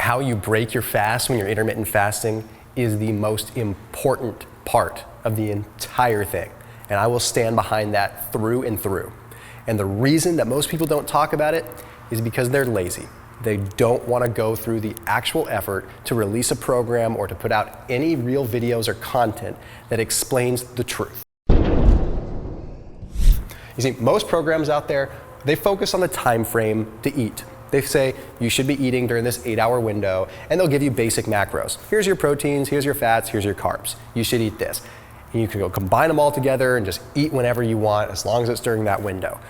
how you break your fast when you're intermittent fasting is the most important part of the entire thing. And I will stand behind that through and through. And the reason that most people don't talk about it is because they're lazy. They don't want to go through the actual effort to release a program or to put out any real videos or content that explains the truth. You see, most programs out there, they focus on the time frame to eat. They say you should be eating during this 8-hour window, and they'll give you basic macros. Here's your proteins, here's your fats, here's your carbs. You should eat this. And you can go combine them all together and just eat whenever you want, as long as it's during that window.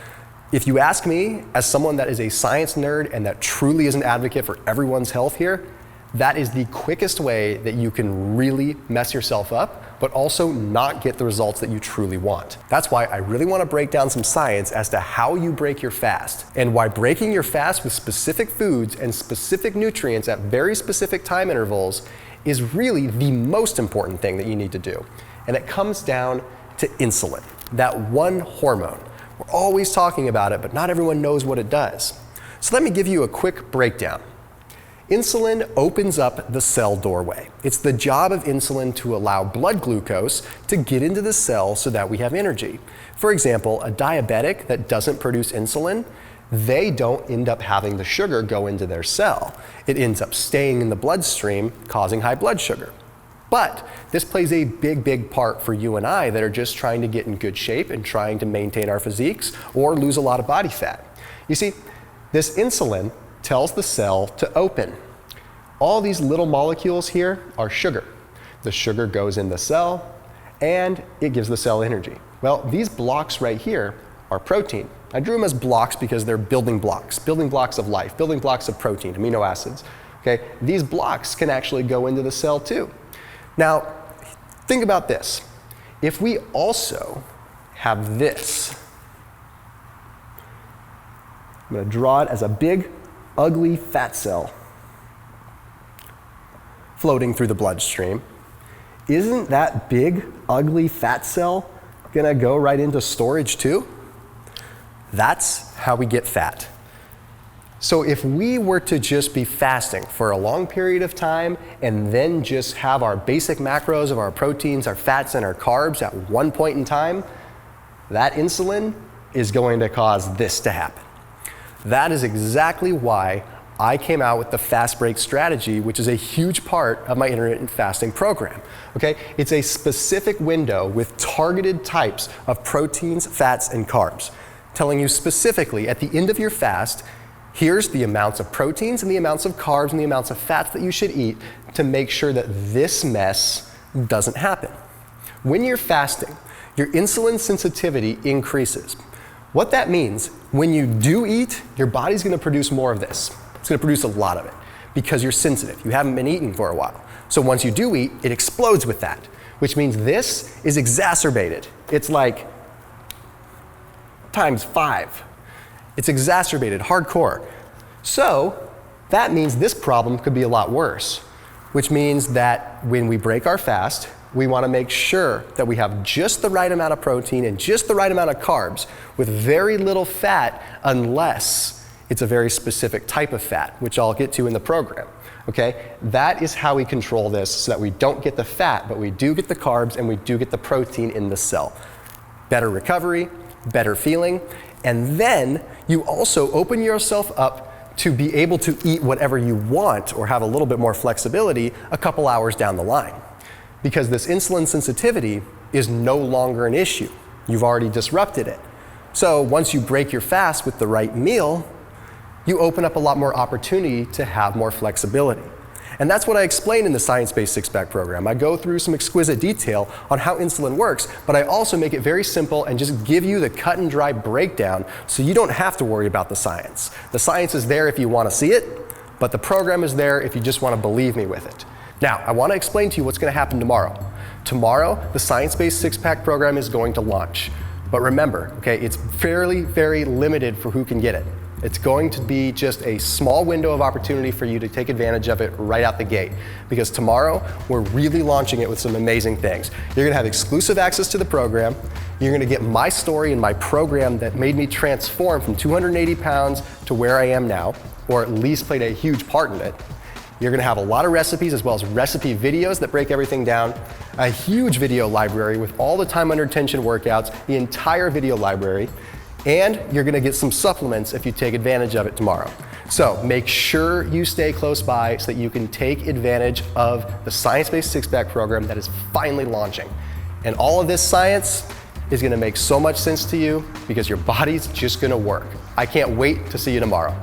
If you ask me, as someone that is a science nerd and that truly is an advocate for everyone's health here, that is the quickest way that you can really mess yourself up, but also not get the results that you truly want. That's why I really want to break down some science as to how you break your fast, and why breaking your fast with specific foods and specific nutrients at very specific time intervals is really the most important thing that you need to do. And it comes down to insulin, that one hormone. We're always talking about it, but not everyone knows what it does. So let me give you a quick breakdown. Insulin opens up the cell doorway. It's the job of insulin to allow blood glucose to get into the cell so that we have energy. For example, a diabetic that doesn't produce insulin, they don't end up having the sugar go into their cell. It ends up staying in the bloodstream, causing high blood sugar. But this plays a big part for you and I that are just trying to get in good shape and trying to maintain our physiques or lose a lot of body fat. You see, this insulin tells the cell to open. All these little molecules here are sugar. The sugar goes in the cell and it gives the cell energy. Well, these blocks right here are protein. I drew them as blocks because they're building blocks of life, building blocks of protein, amino acids. Okay? These blocks can actually go into the cell too. Now, think about this. If we also have this, I'm going to draw it as a big, ugly fat cell floating through the bloodstream. Isn't that big, ugly fat cell going to go right into storage too? That's how we get fat. So if we were to just be fasting for a long period of time and then just have our basic macros of our proteins, our fats, and our carbs at one point in time, that insulin is going to cause this to happen. That is exactly why I came out with the fast break strategy, which is a huge part of my intermittent fasting program. Okay? It's a specific window with targeted types of proteins, fats, and carbs, telling you specifically at the end of your fast, here's the amounts of proteins and the amounts of carbs and the amounts of fats that you should eat to make sure that this mess doesn't happen. When you're fasting, your insulin sensitivity increases. What that means, when you do eat, your body's going to produce more of this. It's going to produce a lot of it because you're sensitive. You haven't been eating for a while. So once you do eat, it explodes with that, which means this is exacerbated. It's like times 5. It's exacerbated, hardcore. So that means this problem could be a lot worse, which means that when we break our fast, we want to make sure that we have just the right amount of protein and just the right amount of carbs with very little fat, unless it's a very specific type of fat, which I'll get to in the program. Okay? That is how we control this so that we don't get the fat, but we do get the carbs and we do get the protein in the cell. Better recovery, better feeling, and then you also open yourself up to be able to eat whatever you want or have a little bit more flexibility a couple hours down the line. Because this insulin sensitivity is no longer an issue. You've already disrupted it. So once you break your fast with the right meal, you open up a lot more opportunity to have more flexibility. And that's what I explain in the Science-Based Six-Pack program. I go through some exquisite detail on how insulin works, but I also make it very simple and just give you the cut and dry breakdown so you don't have to worry about the science. The science is there if you want to see it, but the program is there if you just want to believe me with it. Now, I want to explain to you what's going to happen tomorrow. Tomorrow, the Science-Based Six-Pack program is going to launch. But remember, okay, it's very limited for who can get it. It's going to be just a small window of opportunity for you to take advantage of it right out the gate. Because tomorrow, we're really launching it with some amazing things. You're going to have exclusive access to the program. You're going to get my story and my program that made me transform from 280 pounds to where I am now, or at least played a huge part in it. You're gonna have a lot of recipes as well as recipe videos that break everything down, a huge video library with all the time under tension workouts, the entire video library, and you're gonna get some supplements if you take advantage of it tomorrow. So make sure you stay close by so that you can take advantage of the science-based six-pack program that is finally launching. And all of this science is gonna make so much sense to you because your body's just gonna work. I can't wait to see you tomorrow.